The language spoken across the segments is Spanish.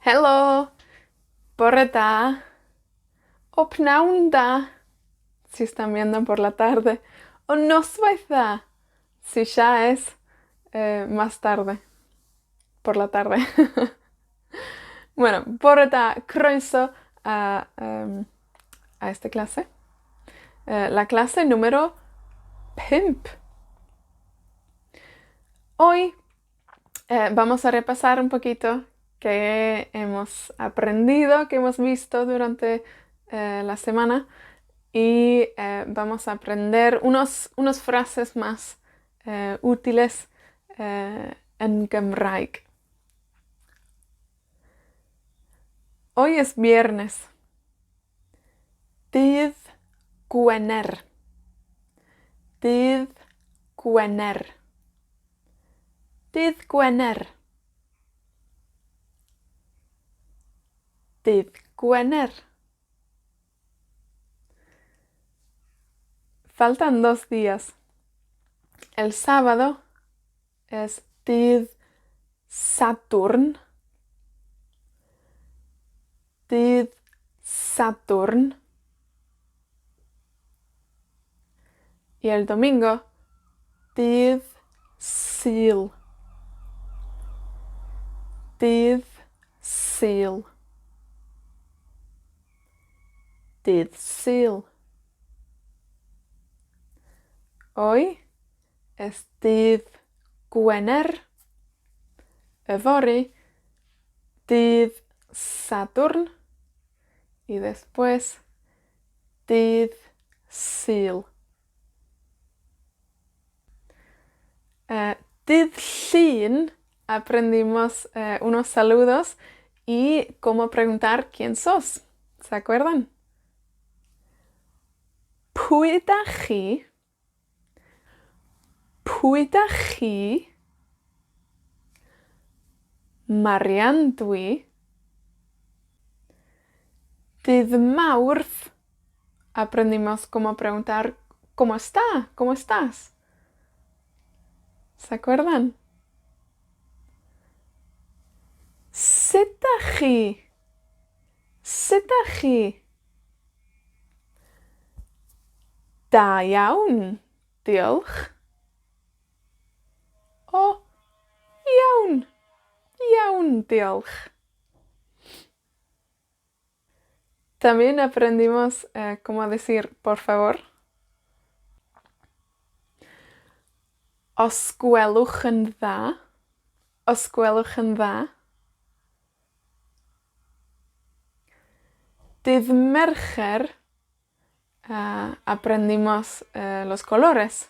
Hello, porreta, opnaunda, si están viendo por la tarde, o nosvaitha, si ya es más tarde, por la tarde. Bueno, porreta croeso a esta clase. La clase número 5. Hoy vamos a repasar un poquito que hemos aprendido, que hemos visto durante la semana y vamos a aprender unas frases más útiles en Gymraeg. Hoy es viernes. Dydd Gwener. Dydd Gwener. Dydd Gwener. Dydd Gwener. Faltan 2 días. El sábado es Dydd Sadwrn. Dydd Sadwrn. Y el domingo, Dydd Sul. Dydd Sul. Dydd Sul. Hoy es Dydd Gwener. Yfory, Dydd Sadwrn. Y después, Dydd Sul. Dydd Llun aprendimos unos saludos y cómo preguntar quién sos. ¿Se acuerdan? Pwy ydych chi? Pwy ydych chi? Marian dwi. Dydd Mawrth aprendimos cómo preguntar ¿cómo está? ¿Cómo estás? ¿Se acuerdan? Sut ydych chi? Sut ydych chi? Da iawn, diolch. O, iawn, iawn, diolch. También aprendimos cómo decir por favor. Os gwelwch yn dda. Os gwelwch yn dda. Dydd Mercher aprendimos los colores.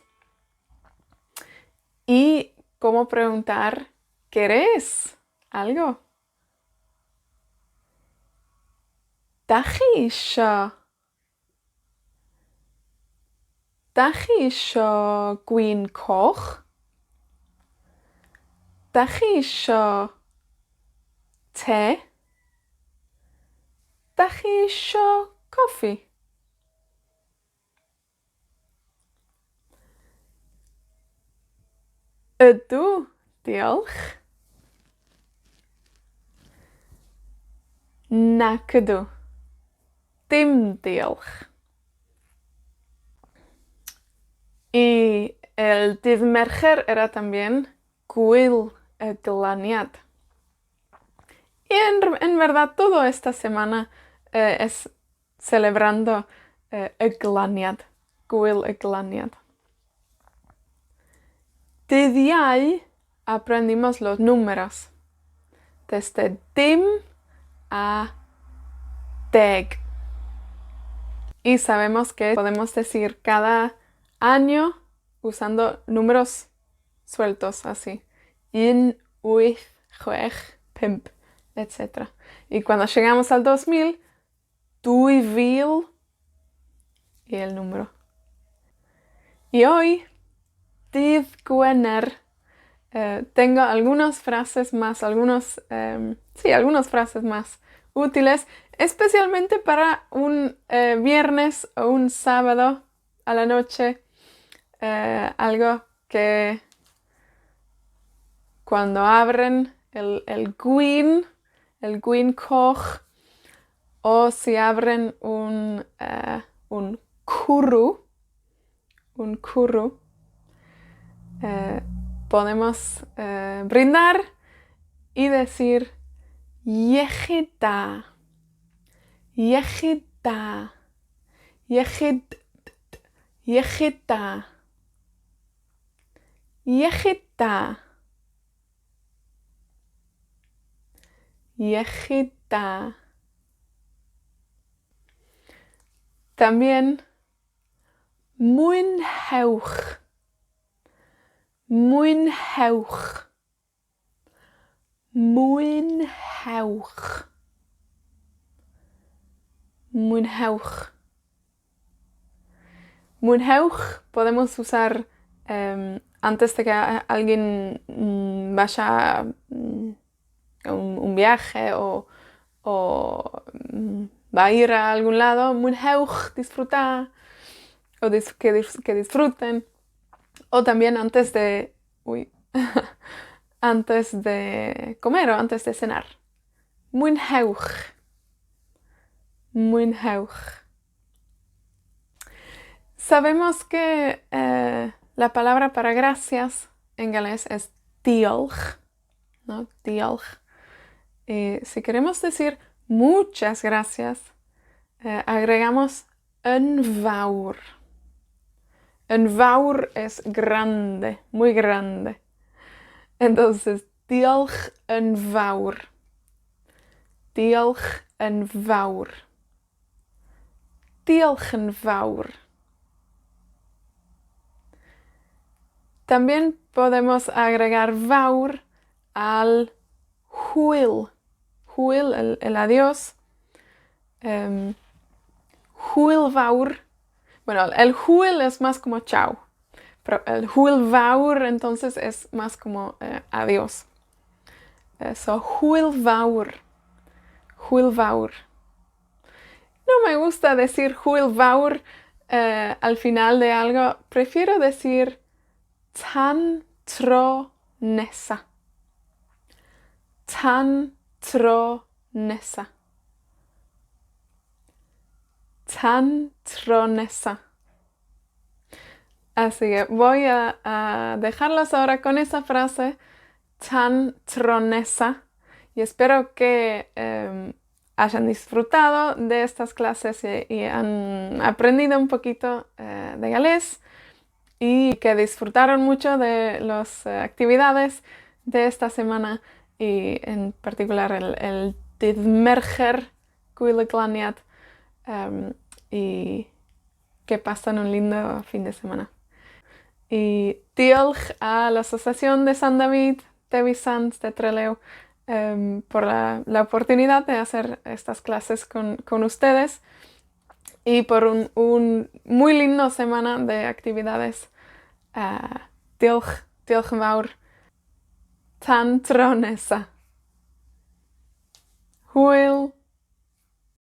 Y cómo preguntar ¿querés algo? Dach chi isio? Dach chi isio gwin coch? Dach chi isio te? Dach chi isio coffi? Ydw, diolch. Nac ydw. Dim diolch. Y el dydd Mercher era también Gwyl y Glaniad. Y en verdad toda esta semana es celebrando y Glaniad. Gwyl y Glaniad. Dydd Iau aprendimos los números. Desde dim a 10. Y sabemos que podemos decir cada año usando números sueltos así. Un, wyth, chwech, pump, etc. Y cuando llegamos al 2000, 2000 y el número. Y hoy, Dydd Gwener, tengo algunas frases más, algunas frases más útiles, especialmente para un viernes o un sábado a la noche. Algo que cuando abren el gwyn, el Gwyn Coch, o si abren un cwrw, podemos brindar y decir Iechyd da, Iechyd da, Iechyd, Iechyd da, Iechyd da, Iechyd da. También mwynhewch, mwynhewch, mwynhewch, mwynhewch. Mwynhewch podemos usar antes de que alguien vaya a un viaje o va a ir a algún lado. Mwynhewch, disfrutar, o que disfruten. O también antes de antes de comer o antes de cenar. Mwynhewch, mwynhewch. Sabemos que la palabra para gracias en galés es diolch, ¿no? Diolch. Si queremos decir muchas gracias, agregamos yn fawr. Yn fawr es grande, muy grande. Entonces, diolch yn fawr. Diolch yn fawr. Diolch yn fawr. También podemos agregar fawr al hwyl. Hwyl, el adiós. Hwyl fawr. Bueno, el hwyl es más como chao. Pero el hwyl fawr entonces es más como adiós. So, hwyl fawr. Hwyl fawr. No me gusta decir hwyl fawr al final de algo. Prefiero decir tan tro nesa. Tan tro nesa. Tan tro nesa. Así que voy a dejarlos ahora con esa frase, tan tro nesa, y espero que hayan disfrutado de estas clases y han aprendido un poquito de galés y que disfrutaron mucho de las actividades de esta semana y en particular el Dydd Mercher Gwyliglaniad y que pasen un lindo fin de semana. Y diolch a la Asociación de San David Dewi Sant de Trelew por la oportunidad de hacer estas clases con ustedes y por un muy lindo semana de actividades. Diolch yn fawr. Tan tro nesa. Hwyl.